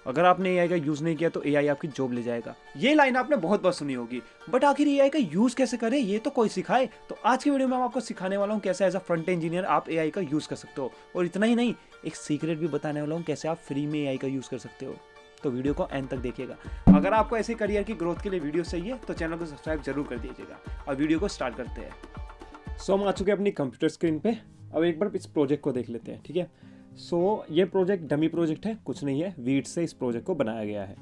अगर आपने एआई का यूज़ नहीं किया तो एआई आपकी जॉब ले जाएगा। ये लाइन आपने बहुत बार सुनी होगी, बट आखिर एआई का यूज़ कैसे करें ये तो कोई सिखाए। तो आज की वीडियो में मैं आपको सिखाने वाला हूँ कैसे एज अ फ्रंट इंजीनियर आप एआई का यूज़ कर सकते हो, और इतना ही नहीं, एक सीक्रेट भी बताने वाला हूँ कैसे आप फ्री में एआई का यूज़ कर सकते हो। तो वीडियो को एंड तक देखिएगा। अगर आपको ऐसे करियर की ग्रोथ के लिए वीडियो चाहिए तो चैनल को सब्सक्राइब जरूर कर दीजिएगा, और वीडियो को स्टार्ट करते हैं। सो हम आ चुके हैं अपनी कंप्यूटर स्क्रीन पे। अब एक बार इस प्रोजेक्ट को देख लेते हैं, ठीक है। ये प्रोजेक्ट डमी प्रोजेक्ट है, कुछ नहीं है, वीट से इस प्रोजेक्ट को बनाया गया है।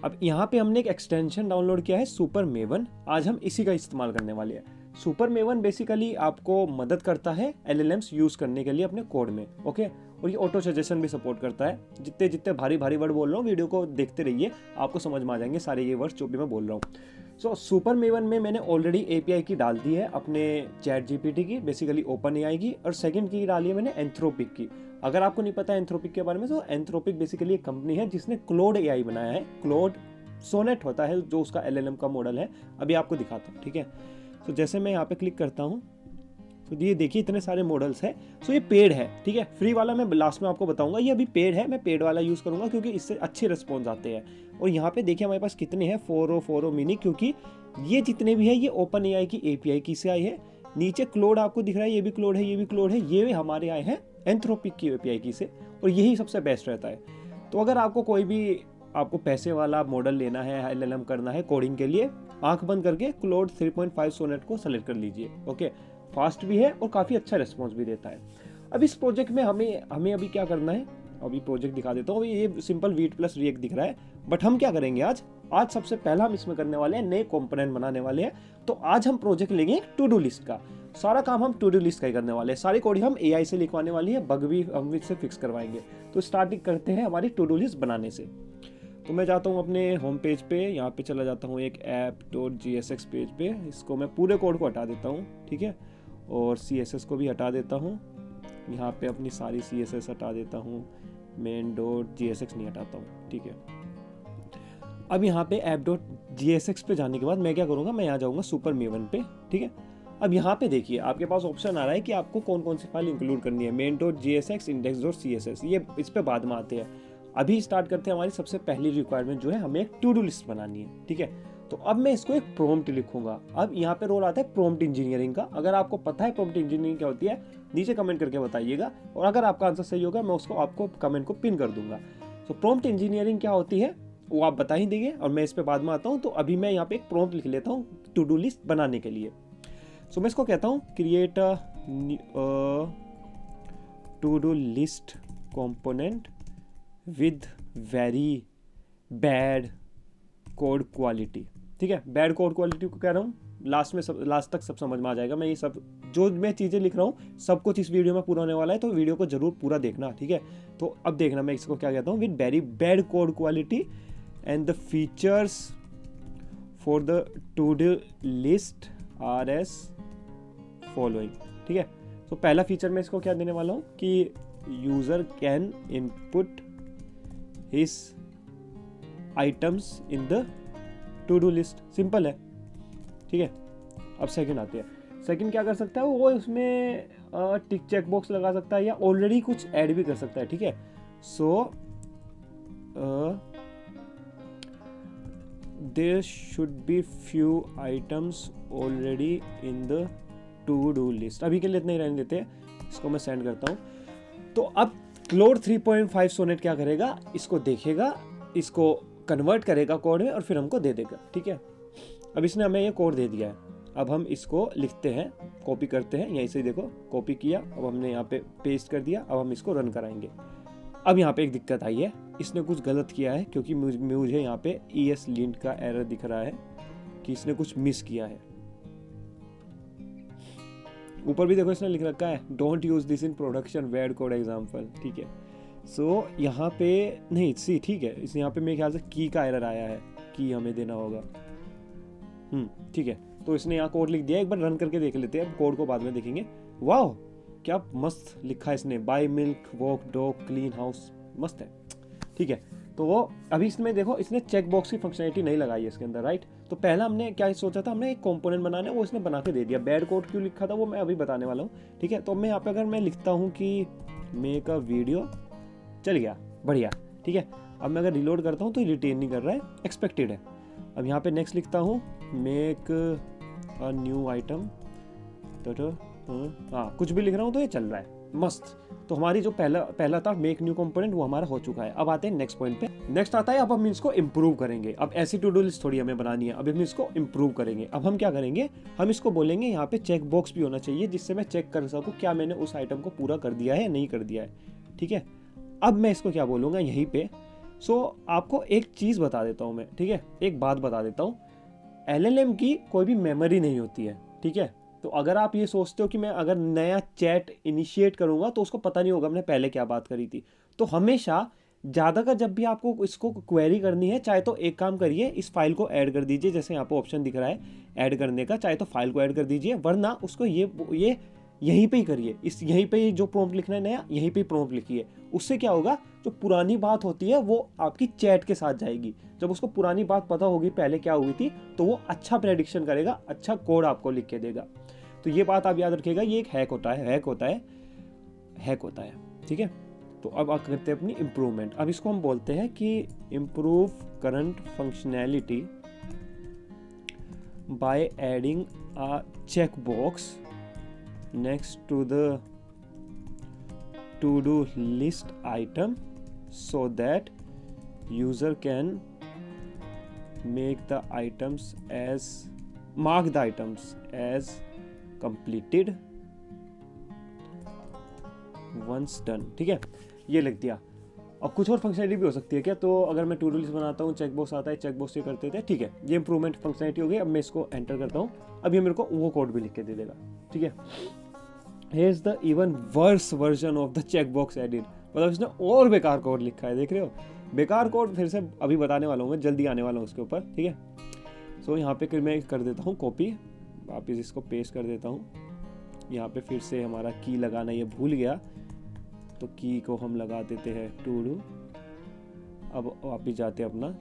अब यहाँ पे हमने एक एक्सटेंशन डाउनलोड किया है सुपर मेवन, आज हम इसी का इस्तेमाल करने वाले हैं। सुपर मेवन बेसिकली आपको मदद करता है एलएलएम्स यूज़ करने के लिए अपने कोड में, ओके। और ये ऑटो सजेशन भी सपोर्ट करता है। जितने जितने भारी भारी वर्ड बोल रहा हूँ वीडियो को देखते रहिए, आपको समझ में आ जाएंगे सारे ये वर्ड्स जो भी मैं बोल रहा हूँ। सुपर मेवन में मैंने ऑलरेडी एपीआई की डाल दी है अपने चैट जीपीटी की, बेसिकली ओपन एआई की, और सेकंड की डाली है मैंने एंथ्रोपिक की। अगर आपको नहीं पता है एंथ्रोपिक के बारे में, तो एंथ्रोपिक बेसिकली एक कंपनी है जिसने क्लोड एआई बनाया है। क्लोड सोनेट होता है जो उसका एलएलएम का मॉडल है, अभी आपको दिखाता हूँ, ठीक है। तो जैसे मैं यहाँ पे क्लिक करता हूँ तो ये देखिए इतने सारे मॉडल्स हैं। ये पेड है, ठीक है। फ्री वाला मैं लास्ट में आपको बताऊंगा, ये अभी पेड है, मैं पेड वाला यूज़ करूंगा क्योंकि इससे अच्छे रिस्पॉन्स आते हैं। और यहाँ पे देखिए हमारे पास कितने हैं, 4o मिनी, क्योंकि ये जितने भी है ये ओपन एआई की एपीआई की से आए हैं। नीचे क्लोड आपको दिख रहा है, ये भी क्लोड है, ये भी क्लोड है, ये हमारे आए हैं एंथ्रोपिक की एपीआई की से, और यही सबसे बेस्ट रहता है। तो अगर आपको कोई भी आपको पैसे वाला मॉडल लेना है, एलएलएम करना है कोडिंग के लिए, आंख बंद करके क्लोड 3.5 सोनेट को सेलेक्ट कर लीजिए, ओके। फास्ट भी है और काफ़ी अच्छा रिस्पॉन्स भी देता है। अब इस प्रोजेक्ट में हमें अभी क्या करना है, अभी प्रोजेक्ट दिखा देता हूँ। ये सिंपल वीट प्लस रिएक्ट दिख रहा है, बट हम क्या करेंगे आज सबसे पहला हम इसमें करने वाले हैं, नए कंपोनेंट बनाने वाले हैं। तो आज हम प्रोजेक्ट लेंगे एक टू डू लिस्ट का, सारा काम हम टू डू लिस्ट का ही करने वाले हैं। सारी कोडिंग हम एआई से लिखवाने वाली है, बग भी हम इससे फिक्स करवाएंगे। तो स्टार्टिंग करते हैं हमारी टू डू लिस्ट बनाने से। तो मैं जाता हूँ अपने होम पेज पे, यहाँ पे चला जाता हूँ एक app.jsx पेज पे। इसको मैं पूरे कोड को हटा देता हूँ, ठीक है, और CSS को भी हटा देता हूँ। यहाँ पे अपनी सारी CSS हटा देता हूँ, main.jsx नहीं हटाता हूँ, ठीक है। अब यहाँ पे app.jsx पे जाने के बाद मैं क्या करूँगा, मैं यहाँ जाऊँगा सुपर मेवन पे, ठीक है। अब यहाँ पे देखिए आपके पास ऑप्शन आ रहा है कि आपको कौन कौन सी फाइल इंक्लूड करनी है, main.jsx, index.css, ये इस पे बाद में आते हैं। अभी स्टार्ट करते हैं हमारी सबसे पहली रिक्वायरमेंट जो है, हमें एक टू डू लिस्ट बनानी है, ठीक है। तो अब मैं इसको एक प्रॉम्प्ट लिखूंगा। अब यहाँ पे रोल आता है प्रॉम्प्ट इंजीनियरिंग का। अगर आपको पता है प्रॉम्प्ट इंजीनियरिंग क्या होती है, नीचे कमेंट करके बताइएगा, और अगर आपका आंसर सही होगा मैं उसको आपको कमेंट को पिन कर दूंगा। तो प्रॉम्प्ट इंजीनियरिंग क्या होती है वो आप बता ही देंगे, और मैं इस पर बाद में आता हूँ। तो अभी मैं यहाँ पे एक प्रॉम्प्ट लिख लेता हूँ टू डू लिस्ट बनाने के लिए। मैं इसको कहता हूँ create to do list component with very bad code quality, ठीक है। बैड कोड क्वालिटी को कह रहा हूँ, लास्ट तक सब समझ में आ जाएगा। मैं ये सब जो मैं चीज़ें लिख रहा हूँ सब कुछ इस वीडियो में पूरा होने वाला है, तो वीडियो को जरूर पूरा देखना, ठीक है। तो अब देखना मैं इसको क्या कहता हूँ, with very bad code quality and the features for the to do list R S following, ठीक है। तो पहला फीचर मैं इसको क्या देने वाला हूँ कि user can input his items in the to do list, simple है, ठीक है। अब सेकंड आते हैं। सेकंड क्या कर सकता है वो, इसमें टिक चेक बॉक्स लगा सकता है या ऑलरेडी कुछ ऐड भी कर सकता है, ठीक है। There should be few items already in the to do list. अभी के लिए इतना ही रहने देते हैं, इसको मैं सेंड करता हूँ। तो अब क्लोड 3.5 सोनेट क्या करेगा, इसको देखेगा, इसको कन्वर्ट करेगा कोड में और फिर हमको दे देगा, ठीक है। अब इसने हमें ये कोड दे दिया है। अब हम इसको लिखते हैं, कॉपी करते हैं, यहीं से देखो कॉपी किया, अब हमने यहाँ पे पेस्ट कर दिया। अब हम इसको रन कराएंगे। अब यहाँ पे एक दिक्कत आई है, इसने कुछ गलत किया है, क्योंकि मुझे यहाँ पे ESLint का एरर दिख रहा है कि इसने कुछ मिस किया है। ऊपर भी देखो इसने लिख रखा है don't use this in production bad code example, ठीक है। यहाँ पे नहीं सी, ठीक है, इस यहाँ पे मेरे ख्याल से की का एरर आया है, की हमें देना होगा, ठीक है। तो इसने यहाँ कोड लिख दिया, एक बार रन करके देख लेते हैं, कोड को बाद में देखेंगे। वाह क्या मस्त लिखा है इसने, buy milk walk dog clean house, मस्त है, ठीक है। तो वो अभी इसमें देखो इसने चेक बॉक्स की फंक्शनलिटी नहीं लगाई है इसके अंदर, राइट। तो पहला हमने क्या सोचा था, हमने एक कंपोनेंट बनाना है, वो इसने बना के दे दिया। बैड कोड क्यों लिखा था वो मैं अभी बताने वाला हूँ, ठीक है। तो मैं यहाँ पे अगर मैं लिखता हूँ कि मेक अ वीडियो, चल गया, बढ़िया, ठीक है। अब मैं अगर रिलोड करता हूँ तो रिटेन नहीं कर रहा है, एक्सपेक्टेड है। अब यहाँ पे नेक्स्ट लिखता हूँ मेक अ न्यू आइटम, तो हाँ कुछ भी लिख रहा हूँ तो ये चल रहा है, मस्त। तो हमारी जो पहला था मेक न्यू कंपोनेंट वो हमारा हो चुका है। अब आते हैं नेक्स्ट पॉइंट पे। नेक्स्ट आता है अब हम इसको इम्प्रूव करेंगे। अब ऐसी टू डू लिस्ट थोड़ी हमें बनानी है, अब हम इसको इम्प्रूव करेंगे। अब हम क्या करेंगे, हम इसको बोलेंगे यहाँ पे चेक बॉक्स भी होना चाहिए जिससे मैं चेक कर सकूँ क्या मैंने उस आइटम को पूरा कर दिया है या नहीं कर दिया है, ठीक है। अब मैं इसको क्या बोलूँगा यहीं पे, आपको एक चीज़ बता देता हूँ मैं, ठीक है, एक बात बता देता हूँ, LLM की कोई भी मेमोरी नहीं होती है, ठीक है। तो अगर आप ये सोचते हो कि मैं अगर नया चैट इनिशिएट करूंगा तो उसको पता नहीं होगा मैंने पहले क्या बात करी थी, तो हमेशा ज़्यादातर जब भी आपको इसको क्वेरी करनी है, चाहे तो एक काम करिए, इस फाइल को ऐड कर दीजिए, जैसे यहाँ पे ऑप्शन दिख रहा है ऐड करने का, चाहे तो फाइल को ऐड कर दीजिए, वरना उसको ये यहीं पे ही करिए, इस यहीं पे ही जो प्रॉम्प्ट लिखना है नया यहीं पे ही प्रॉम्प्ट लिखिए। उससे क्या होगा, जो पुरानी बात होती है वो आपकी चैट के साथ जाएगी। जब उसको पुरानी बात पता होगी पहले क्या हुई थी तो वो अच्छा प्रेडिक्शन करेगा, अच्छा कोड आपको लिख के देगा। तो ये बात आप याद रखिएगा, ये एक हैक होता है, ठीक है। तो अब आप करते हैं अपनी इम्प्रूवमेंट। अब इसको हम बोलते हैं कि improve current functionality by adding a check box next to the to-do list item so that user can mark the items as completed once done, ठीक है। ये लिख दिया। अब कुछ और फंक्शनलिटी भी हो सकती है क्या, तो अगर मैं टू डू लिस्ट बनाता हूँ, चेक बॉक्स आता है, चेक बॉक्स से करते थे, ठीक है, ये इंप्रूवमेंट फंक्शनलिटी हो गई। अब मैं इसको एंटर करता हूँ, अब ये मेरे को वो कोड भी लिख के दे देगा, ठीक है। Here is the even worse version of the checkbox edit, मतलब इसने और बेकार कोड लिखा है, देख रहे हो, बेकार कोड फिर से अभी बताने वाला हूँ मैं, जल्दी आने वाला हूँ उसके ऊपर, ठीक है। सो यहाँ पे मैं कर देता हूँ कॉपी, वापस इसको पेस्ट कर देता हूँ। यहाँ पे फिर से हमारा की लगाना ये भूल गया, तो की को हम लगा देते हैं टू डू। अब वापस जाते हैं अपना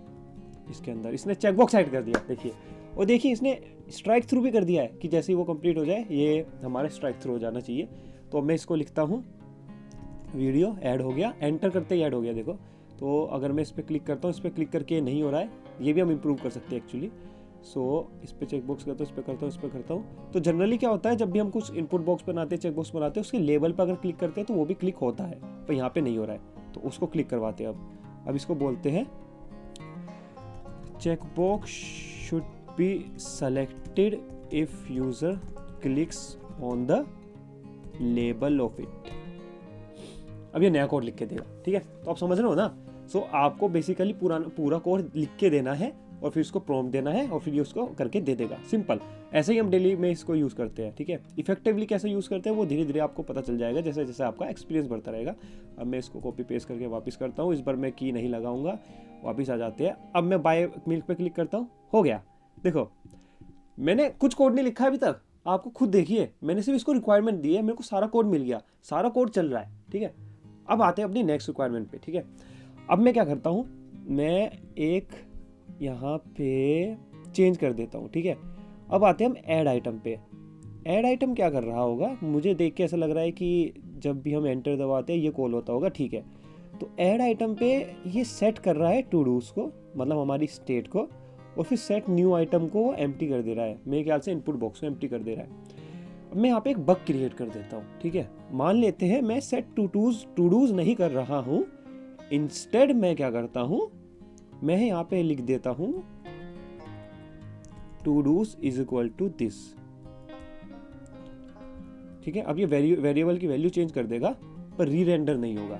इसके अंदर, इसने चेकबॉक्स ऐड कर दिया, देखिए, और देखिए इसने स्ट्राइक थ्रू भी कर दिया है कि जैसे ही वो कंप्लीट हो जाए ये हमारा स्ट्राइक थ्रू हो जाना चाहिए। तो अब मैं इसको लिखता हूँ, वीडियो ऐड हो गया, एंटर करते ही ऐड हो गया, देखो। तो अगर मैं इस पर क्लिक करता हूँ, इस पर क्लिक करके नहीं हो रहा है, ये भी हम इम्प्रूव कर सकते हैं एक्चुअली। इस पर चेक बॉक्स करता हूँ, इस पर करता हूँ, इस पर करता हूँ। तो जनरली क्या होता है, जब भी हम कुछ इनपुट बॉक्स बनाते हैं, चेक बॉक्स बनाते हैं, उसके लेबल पर अगर क्लिक करते हैं तो वो भी क्लिक होता है, पर यहाँ पे नहीं हो रहा है, तो उसको क्लिक करवाते हैं। अब इसको बोलते हैं check box should be selected if user clicks on the label of it. अब ये नया कोड लिख के देगा, ठीक है। तो आप समझ रहे हो ना। आपको बेसिकली पूरा कोड लिख के देना है और फिर उसको प्रॉम्प्ट देना है और फिर ये उसको करके दे देगा, सिंपल। ऐसे ही हम डेली में इसको यूज़ करते हैं, ठीक है। इफेक्टिवली कैसे यूज़ करते हैं वो धीरे धीरे आपको पता चल जाएगा जैसे जैसे आपका एक्सपीरियंस बढ़ता रहेगा। अब मैं इसको कॉपी पेस्ट करके वापस करता हूँ, इस बार मैं की नहीं लगाऊंगा, वापस आ जाते हैं। अब मैं बाय मिल्क पे क्लिक करता हूँ, हो गया। देखो मैंने कुछ कोड नहीं लिखा है अभी तक, आपको खुद देखिए, मैंने सिर्फ इसको रिक्वायरमेंट दी है, मेरे को सारा कोड मिल गया, सारा कोड चल रहा है, ठीक है। अब आते हैं अपनी नेक्स्ट रिक्वायरमेंट पे, ठीक है। अब मैं क्या करता हूँ, मैं एक यहाँ पे चेंज कर देता हूँ, ठीक है। अब आते हैं हम ऐड आइटम पे। ऐड आइटम क्या कर रहा होगा, मुझे देख के ऐसा लग रहा है कि जब भी हम एंटर दबाते हैं ये कॉल होता होगा, ठीक है। तो ऐड आइटम पे ये सेट कर रहा है टू डूज को, मतलब हमारी स्टेट को, और फिर सेट न्यू आइटम को एम्प्टी कर दे रहा है, मेरे ख्याल से इनपुट बॉक्स को एम्प्टी कर दे रहा है। अब मैं यहाँ पे एक बग क्रिएट कर देता हूँ, ठीक है। मान लेते हैं मैं सेट टू डूज नहीं कर रहा हूँ, इंस्टेड मैं क्या करता हूँ, मैं यहाँ पे लिख देता हूँ todos is equal to this, ठीक है। अब ये वेरिएबल की वैल्यू चेंज कर देगा पर री रेंडर नहीं होगा।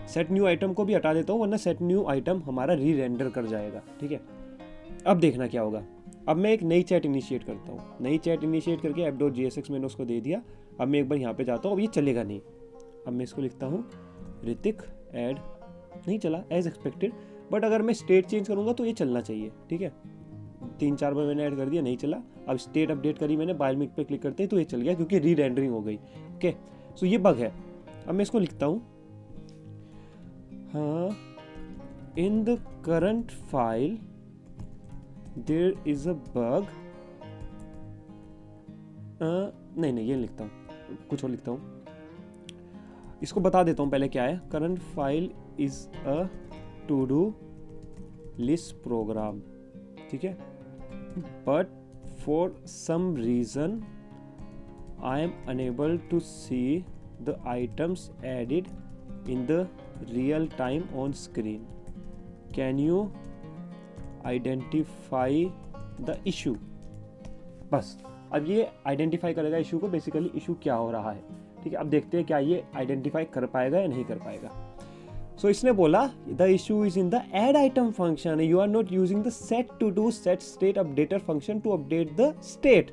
सेट न्यू आइटम को भी हटा देता हूँ वरना सेट न्यू आइटम हमारा री रेंडर कर जाएगा, ठीक है। अब देखना क्या होगा। अब मैं एक नई चैट इनिशिएट करता हूँ, नई चैट इनिशिएट करके app.jsx मैंने उसको दे दिया। अब मैं एक बार यहाँ पे जाता हूँ, अब ये चलेगा नहीं। अब मैं इसको लिखता हूँ ऋतिक ऐड, नहीं चला एज एक्सपेक्टेड, बट अगर मैं स्टेट चेंज करूँगा तो ये चलना चाहिए, ठीक है। 3-4 बार मैंने ऐड कर दिया, नहीं चला। अब स्टेट अपडेट करी मैंने, बायोमिक पे क्लिक करते तो ये चल गया क्योंकि री रेंडरिंग हो गई, ओके। सो ये बग है। अब मैं इसको लिखता हूँ, हाँ, in the current file there is a bug, नहीं ये लिखता हूँ, कुछ और लिखता हूँ, इसको बता देता हूँ पहले क्या है। Current file is a to do list program, ठीक है, but for some reason I am unable to see the items added in the real time on screen, can you identify the issue. बस अब ये identify करेगा issue को, basically issue क्या हो रहा है, ठीक है। अब देखते हैं क्या ये आइडेंटिफाई कर पाएगा या नहीं कर पाएगा। सो इसने बोला the issue is in the add item function, you are not using the set to do set state updater function to update the state.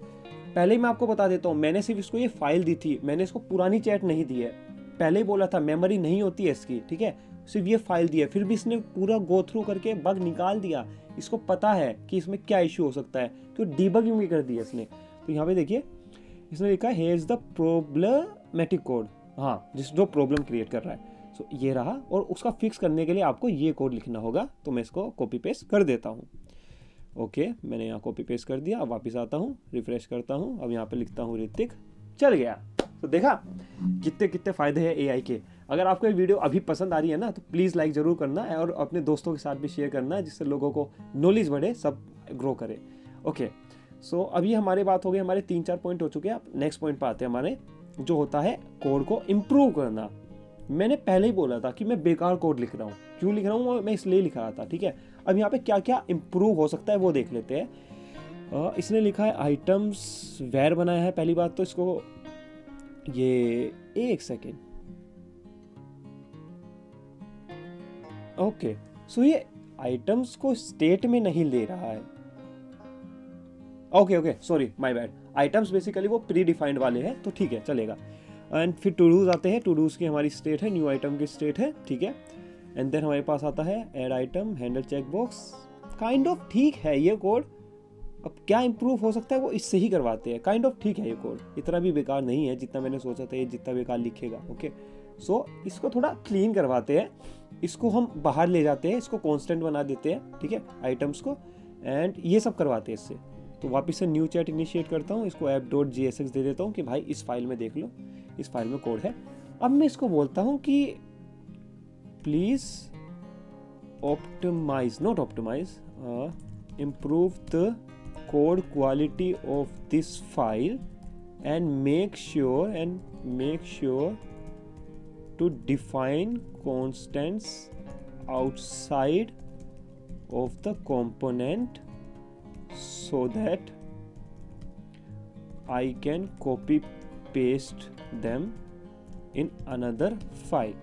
पहले ही मैं आपको बता देता हूँ, मैंने सिर्फ इसको ये फाइल दी थी, मैंने इसको पुरानी चैट नहीं दी है। पहले ही बोला था मेमोरी नहीं होती है इसकी, ठीक है, सिर्फ ये फाइल दी है। फिर भी इसने पूरा गो थ्रू करके बग निकाल दिया। इसको पता है कि इसमें क्या इशू हो सकता है, तो डीबगिंग भी कर दिया इसने। तो यहाँ पे देखिए इसने लिखा है here is the problematic code, हाँ जो प्रॉब्लम क्रिएट कर रहा है। सो ये रहा, और उसका फिक्स करने के लिए आपको ये कोड लिखना होगा। तो मैं इसको कॉपी पेस्ट कर देता हूँ। ओके, मैंने यहाँ कॉपी पेस्ट कर दिया। अब वापस आता हूँ, रिफ्रेश करता हूँ, अब यहाँ पे लिखता हूँ ऋतिक, चल गया। तो देखा कितने कितने फ़ायदे हैं एआई के। अगर आपको ये वीडियो अभी पसंद आ रही है ना, तो प्लीज़ लाइक ज़रूर करना है और अपने दोस्तों के साथ भी शेयर करना है, जिससे लोगों को नॉलेज बढ़े, सब ग्रो करे। ओके, सो अभी हमारी बात हो गई, हमारे 3-4 पॉइंट हो चुके हैं। अब नेक्स्ट पॉइंट पर आते हैं हमारे, जो होता है कोड को इम्प्रूव करना। मैंने पहले ही बोला था कि मैं बेकार कोड लिख रहा हूँ, क्यों लिख रहा हूँ मैं इसलिए लिख रहा था, ठीक है। अब यहाँ पे क्या क्या इम्प्रूव हो सकता है वो देख लेते हैं। इसने लिखा है आइटम्स वेयर बनाया है। पहली बात तो इसको ये एक सेकेंड, ओके, सो ये आइटम्स को स्टेट में नहीं ले रहा है। Okay sorry my bad, items basically वो प्री डिफाइंड वाले हैं, तो ठीक है चलेगा। एंड फिर टू डूज आते हैं, टू डूज की हमारी स्टेट है, न्यू आइटम की स्टेट है, ठीक है। एंड देन हमारे पास आता है add item, handle check box, kind of ठीक है ये कोड। अब क्या इंप्रूव हो सकता है वो इससे ही करवाते हैं। काइंड ऑफ ठीक है ये कोड, इतना भी बेकार नहीं है जितना मैंने सोचा था ये जितना बेकार लिखेगा। ओके, सो इसको थोड़ा क्लीन करवाते हैं, इसको हम बाहर ले जाते हैं, इसको कांस्टेंट बना देते हैं, ठीक है, आइटम्स को, एंड ये सब करवाते हैं इससे। तो वापस से न्यू चैट इनिशिएट करता हूँ, इसको app.jsx दे देता हूँ कि भाई इस फाइल में देख लो, इस फाइल में कोड है। अब मैं इसको बोलता हूँ कि please optimise, not optimise, improve the code quality of this file and make sure to define constants outside of the component so that I can copy paste them in another file,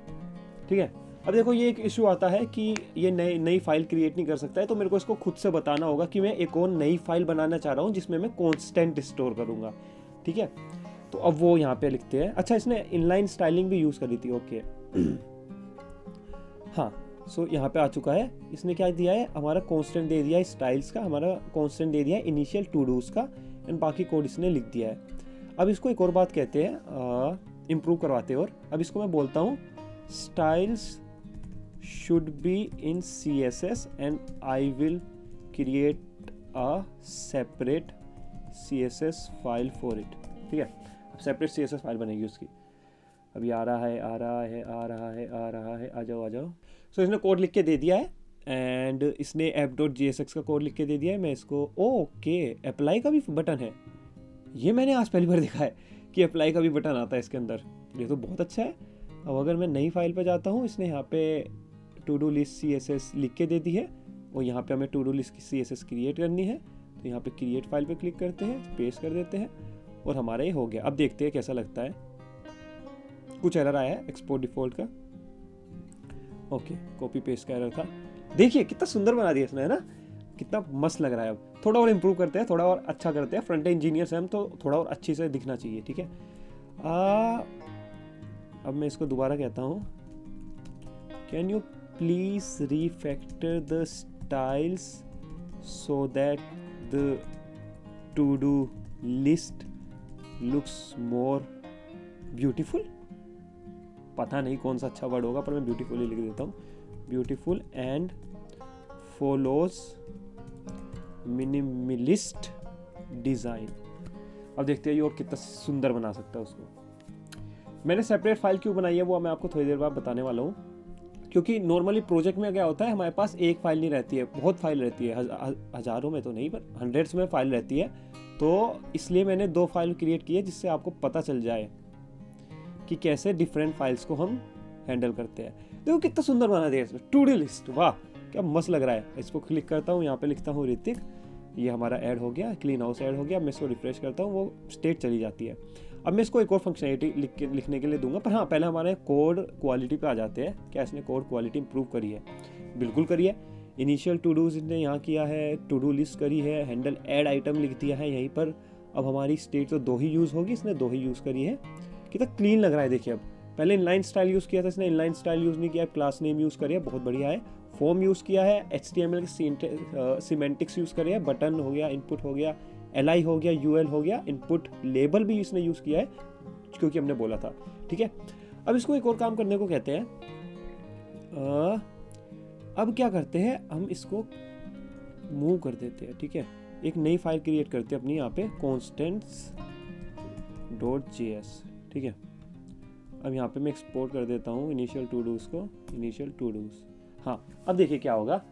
ठीक है। अब देखो ये एक issue आता है कि ये नई फाइल क्रिएट नहीं कर सकता है, तो मेरे को इसको खुद से बताना होगा कि मैं एक और नई फाइल बनाना चाह रहा हूँ जिसमें मैं कांस्टेंट स्टोर करूँगा, ठीक है। तो अब वो यहाँ पे लिखते हैं। अच्छा, इसने इनलाइन स्टाइलिंग भी यूज़ करी थी, ओके। हाँ, सो यहाँ पे आ चुका है। इसने क्या दिया है, हमारा कांस्टेंट दे दिया है स्टाइल्स का, हमारा कांस्टेंट दे दिया है इनिशियल टू डूज का, एंड बाकी कोड इसने लिख दिया है। अब इसको एक और बात कहते हैं इम्प्रूव करवाते हैं। और अब इसको मैं बोलता हूँ styles should be in CSS and I will create a separate CSS file for it, ठीक है। अब सेपरेट CSS फाइल बनेगी उसकी। अभी आ रहा है आ जाओ। सो इसने कोड लिख के दे दिया है, एंड इसने app.jsx का कोड लिख के दे दिया है। मैं इसको ओके, अप्लाई का भी बटन है, ये मैंने आज पहली बार देखा है कि अप्लाई का भी बटन आता है इसके अंदर, ये तो बहुत अच्छा है। अब अगर मैं नई फाइल पर जाता हूँ, इसने यहाँ पे टू डू लिस्ट CSS लिख के दे दी है, और यहाँ पे हमें टू डू लिस्ट की CSS क्रिएट करनी है। तो यहाँ पे क्रिएट फाइल पे क्लिक करते हैं, पेस्ट कर देते हैं, और हमारा ये हो गया। अब देखते हैं कैसा लगता है। कुछ एरर आया है एक्सपोर्ट डिफॉल्ट का, ओके, कॉपी पेस्ट का एरर था। देखिए कितना सुंदर बना दिया इसने, है ना, कितना मस्त लग रहा है। अब थोड़ा और इम्प्रूव करते हैं, थोड़ा और अच्छा करते हैं। फ्रंट इंजीनियर्स हैं हम, तो थोड़ा और अच्छे से दिखना चाहिए, ठीक है। अब मैं इसको दोबारा कहता हूँ, can you please refactor the styles so that the to-do list looks more beautiful। पता नहीं कौन सा अच्छा वर्ड होगा, पर मैं ब्यूटीफुल ही लिख देता हूँ, beautiful and follows minimalist design. अब देखते हैं ये और कितना सुंदर बना सकता है उसको। मैंने सेपरेट फाइल क्यों बनाई है वो मैं आपको थोड़ी देर बाद बताने वाला हूँ। क्योंकि नॉर्मली प्रोजेक्ट में क्या होता है, हमारे पास एक फाइल नहीं रहती है, बहुत फाइल रहती है, हज़ारों में तो नहीं पर हंड्रेड्स में फाइल रहती है। तो इसलिए मैंने 2 फाइल क्रिएट की है जिससे आपको पता चल जाए कि कैसे डिफरेंट फाइल्स को हम हैंडल करते हैं। देखो कितना सुंदर बना दिया इसमें, टू डू लिस्ट, वाह क्या मस्त लग रहा है। इसको क्लिक करता हूँ, यहाँ पे लिखता हूँ ऋतिक, ये हमारा ऐड हो गया, क्लीन हाउस ऐड हो गया। मैं इसको रिफ्रेश करता हूँ, वो स्टेट चली जाती है। अब मैं इसको एक और फंक्शनैलिटी लिखने के लिए दूंगा, पर हाँ पहले हमारे कोड क्वालिटी पे आ जाते हैं। क्या इसने कोड क्वालिटी इंप्रूव करी है? बिल्कुल करी है। इनिशियल टू डूज इसने यहाँ किया है, टू डू लिस्ट करी है, हैंडल ऐड आइटम लिख दिया है यहीं पर। अब हमारी स्टेट तो 2 ही यूज़ होगी, इसने 2 ही यूज़ करी है। कितना क्लीन लग रहा है देखिए। अब पहले इनलाइन स्टाइल यूज़ किया था इसने, इनलाइन स्टाइल यूज़ नहीं किया, क्लास नेम यूज़ करिए, बहुत बढ़िया है। फॉर्म यूज़ किया है, HTML के सिमेंटिक्स यूज़ करिए, बटन हो गया, इनपुट हो गया, LI हो गया, UL हो गया, इनपुट लेबल भी इसने यूज़ किया है क्योंकि हमने बोला था। ठीक है, अब इसको एक और काम करने को कहते हैं। अब क्या करते हैं, हम इसको मूव कर देते हैं। ठीक है, एक नई फाइल क्रिएट करते हैं अपनी यहाँ पे constants.js। ठीक है, अब यहाँ पे मैं एक्सपोर्ट कर देता हूँ इनिशियल टू डूज को, इनिशियल टू डूज। हाँ, अब देखिए क्या होगा।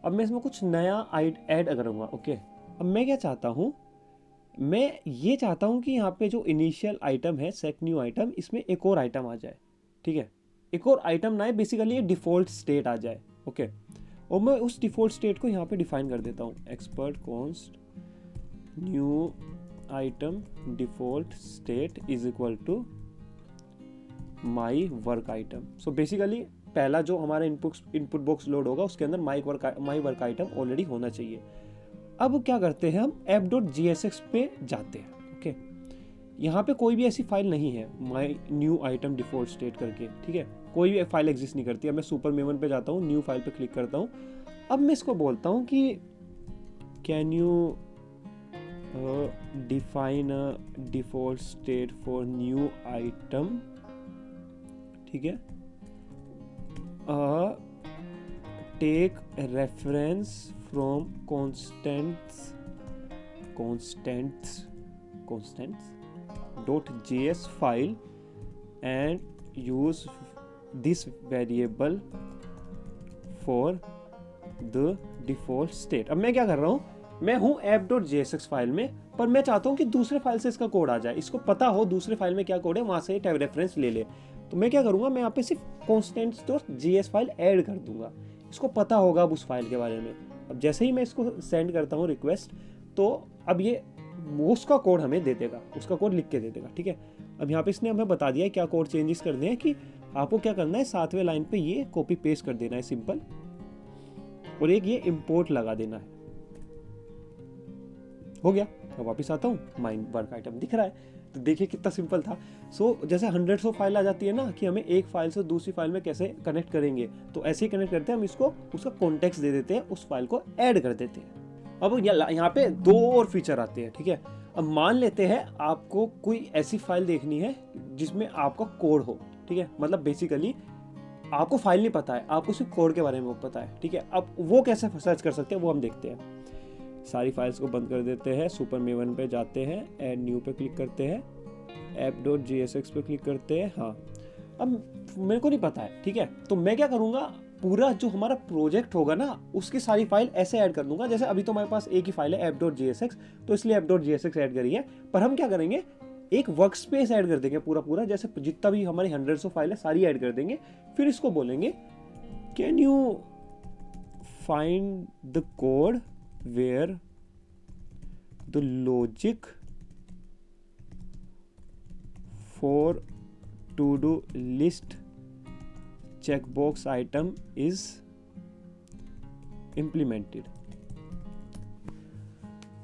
अब मैं इसमें कुछ नया ऐड करूँगा। ओके, अब मैं क्या चाहता हूँ, मैं ये चाहता हूँ कि यहाँ पे जो इनिशियल आइटम है, सेट न्यू आइटम, इसमें एक और आइटम आ जाए। ठीक है, एक और आइटम ना है, बेसिकली ये डिफ़ॉल्ट स्टेट आ जाए। ओके, और मैं उस डिफ़ॉल्ट स्टेट को यहाँ पे डिफाइन कर देता हूँ, export const new item default state is equal to my work item. So basically पहला जो हमारा इनपुट बॉक्स लोड होगा उसके अंदर माई वर्क आइटम ऑलरेडी होना चाहिए। अब क्या करते हैं, हम app.jsx पे जाते हैं। ओके, यहाँ पे कोई भी ऐसी फाइल नहीं है my new item default state करके। ठीक है, कोई भी फाइल एग्जिस्ट नहीं करती है। मैं सुपर मेमन पे जाता हूँ, न्यू फाइल पे क्लिक करता हूँ। अब मैं इसको बोलता हूँ कि can you define a default state for new item. ठीक है, take reference from constants.js file and use this variable for the default state। अब मैं क्या कर रहा हूँ, मैं हूँ app.jsx फाइल में, पर मैं चाहता हूँ कि दूसरे फाइल से इसका कोड आ जाए, इसको पता हो दूसरे फाइल में क्या कोड है, वहाँ से टैब रेफरेंस ले ले। तो मैं क्या करूँगा, मैं यहाँ पे सिर्फ constants.js फाइल ऐड कर दूंगा, इसको पता होगा अब उस फाइल के बारे में। अब जैसे ही मैं इसको सेंड करता हूँ रिक्वेस्ट, तो अब ये उसका कोड हमें दे देगा, उसका कोड लिख के दे देगा। ठीक है, अब यहाँ पे इसने हमें बता दिया है क्या कोड चेंजेस करने हैं, कि आपको क्या करना है, 7वें लाइन पे ये कॉपी पेस्ट कर देना है सिंपल, और एक ये इंपोर्ट लगा देना है। हो गया। अब वापस आता हूँ, माइन वर्क आइटम दिख रहा है। तो देखिए कितना सिंपल था। जैसे हंड्रेड्स ऑफ फाइल आ जाती है ना, कि हमें एक फाइल से दूसरी फाइल में कैसे कनेक्ट करेंगे, तो ऐसे ही कनेक्ट करते हैं हम, इसको उसका कॉन्टेक्स्ट दे देते हैं, उस फाइल को ऐड कर देते हैं। अब यहाँ पे 2 और फीचर आते हैं। ठीक है, अब मान लेते हैं आपको कोई ऐसी फाइल देखनी है जिसमें आपका कोड हो। ठीक है, मतलब बेसिकली आपको फाइल नहीं पता है, आपको सिर्फ कोड के बारे में पता है। ठीक है, अब वो कैसे सर्च कर सकते हैं वो हम देखते हैं। सारी फाइल्स को बंद कर देते हैं, सुपर मेवन पे जाते हैं, ऐड न्यू पे क्लिक करते हैं, app.jsx पे क्लिक करते हैं। हाँ, अब मेरे को नहीं पता है। ठीक है, तो मैं क्या करूँगा, पूरा जो हमारा प्रोजेक्ट होगा ना, उसकी सारी फाइल ऐसे ऐड कर दूंगा। जैसे अभी तो हमारे पास एक ही फाइल है app.jsx, तो इसलिए app.jsx ऐड करी है। पर हम क्या करेंगे, एक वर्क स्पेस ऐड कर देंगे पूरा, जैसे जितना भी हमारी हंड्रेड्स ऑफ फाइल है सारी ऐड कर देंगे। फिर इसको बोलेंगे can you find the code where the logic for to-do list checkbox item is implemented।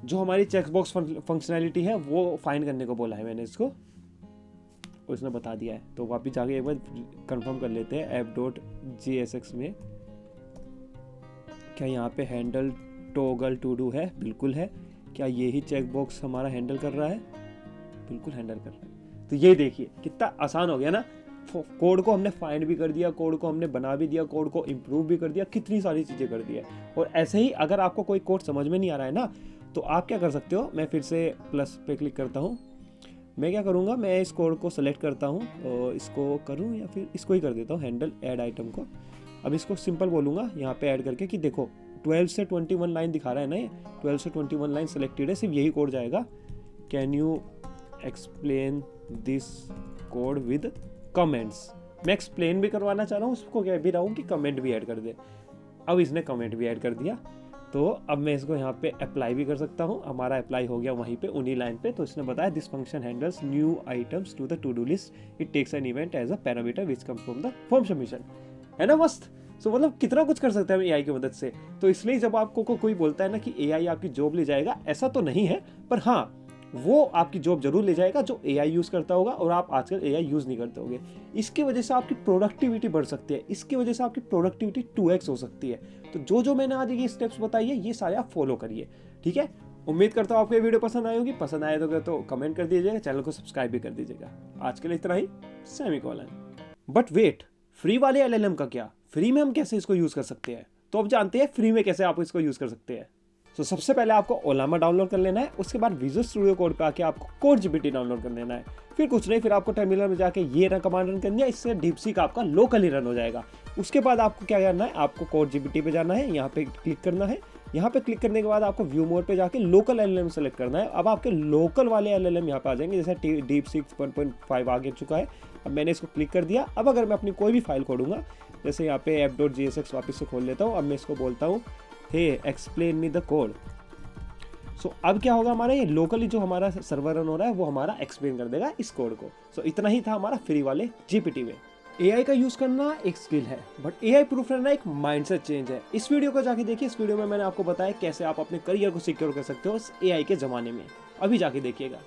जो हमारी चेकबॉक्स फंक्शनैलिटी है वो फाइंड करने को बोला है मैंने इसको, और इसने बता दिया है। तो वापस जाके एक बार कंफर्म कर लेते हैं app.jsx में, क्या यहाँ पे हैंडल टॉगल टू डू है? बिल्कुल है। क्या ये ही चेकबॉक्स हमारा हैंडल कर रहा है? बिल्कुल हैंडल कर रहा है। तो ये देखिए कितना आसान हो गया ना, कोड को हमने फाइंड भी कर दिया, कोड को हमने बना भी दिया, कोड को इम्प्रूव भी कर दिया, कितनी सारी चीज़ें कर दी है। और ऐसे ही अगर आपको कोई कोड समझ में नहीं आ रहा है ना, तो आप क्या कर सकते हो, मैं फिर से प्लस पे क्लिक करता हूँ। मैं क्या करूँगा, मैं इस कोड को सेलेक्ट करता हूँ और इसको करूँ या फिर इसको ही कर देता हूँ, हैंडल ऐड आइटम को। अब इसको सिंपल बोलूँगा यहाँ पे ऐड करके कि देखो 12 से 21 लाइन दिखा रहा है ना, ये 12 से 21 लाइन सेलेक्टेड है, सिर्फ यही कोड जाएगा। Can you explain this code with comments. मैं एक्सप्लेन भी करवाना चाह रहा हूँ, उसको कह भी रहा हूँ कि कमेंट भी ऐड कर दे। अब इसने कमेंट भी ऐड कर दिया, तो अब मैं इसको यहाँ पे अप्लाई भी कर सकता हूँ। हमारा अप्लाई हो गया वहीं पे उन्हीं लाइन पे। तो इसने बताया this function handles new items to the to do list, it takes an event as a parameter which comes from the form submission. है ना मस्त। सो मतलब कितना कुछ कर सकते हैं हम एआई की मदद से। तो इसलिए जब आपको कोई बोलता है ना कि एआई आपकी जॉब ले जाएगा, ऐसा तो नहीं है, पर हाँ वो आपकी जॉब जरूर ले जाएगा जो एआई यूज़ करता होगा, और आप आजकल एआई यूज़ नहीं करते होगे। इसकी वजह से आपकी प्रोडक्टिविटी बढ़ सकती है, इसकी वजह से आपकी प्रोडक्टिविटी 2x हो सकती है। तो जो मैंने आज ये स्टेप्स बताई है, ये सारे आप फॉलो करिए, ठीक है। उम्मीद करता हूँ आपको ये वीडियो पसंद आई होगी। पसंद आए तो कमेंट कर दीजिएगा, चैनल को सब्सक्राइब भी कर दीजिएगा। आज के लिए इतना ही, सेमीकोलन। बट वेट, फ्री वाले LLM का क्या? फ्री में हम कैसे इसको यूज़ कर सकते हैं? तो अब जानते हैं फ्री में कैसे आप इसको यूज़ कर सकते हैं। तो सबसे पहले आपको ओलामा डाउनलोड कर लेना है, उसके बाद विजुअल स्टूडियो कोड पे आके आपको कोड जीपीटी डाउनलोड कर लेना है। फिर कुछ नहीं, फिर आपको टर्मिनल में जाके ये रन कमांड रन करनी है, इससे डीपसीक आपका लोकली रन हो जाएगा। उसके बाद आपको क्या करना है, आपको कोड जीपीटी पे जाना है, यहाँ पे क्लिक करना है। यहाँ पे क्लिक करने के बाद आपको व्यू मोड पे जाके लोकल LLM सेलेक्ट करना है। अब आपके लोकल वाले LLM यहाँ पे आ जाएंगे, जैसे डीपसीक 1.5 आ चुका है। अब मैंने इसको क्लिक कर दिया। अब अगर मैं अपनी कोई भी फाइल खोलूँगा, जैसे यहाँ पे app.jsx वापस से खोल लेता हूँ। अब मैं इसको बोलता हूँ हे एक्सप्लेन मी द कोड। सो अब क्या होगा, हमारा ये लोकली जो हमारा सर्वर रन हो रहा है वो हमारा एक्सप्लेन कर देगा इस कोड को। सो इतना ही था हमारा फ्री वाले जीपीटी में। एआई का यूज करना एक स्किल है, बट एआई प्रूफ रहना एक माइंडसेट चेंज है। इस वीडियो को जाके देखिए। इस वीडियो में मैंने आपको बताया कैसे आप अपने करियर को सिक्योर कर सकते हो इस एआई के जमाने में। अभी जाके देखिएगा।